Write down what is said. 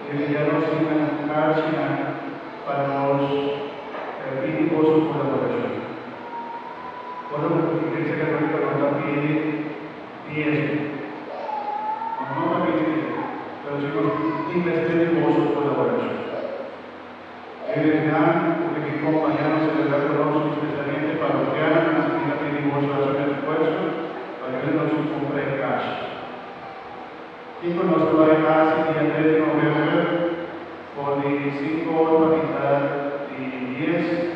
Deveríamos encarnar para los críticos su colaboración. Por lo que la Iglesia Católica no pide 10, no pide, pero si nos investimos su colaboración. Es verdad, porque que acompañamos en el acto especialmente parroquial, así que pedimos el esfuerzo para que nos cumpla en casa. Y con nuestro Padre y el 3 de noviembre, por 5 horas para y 10,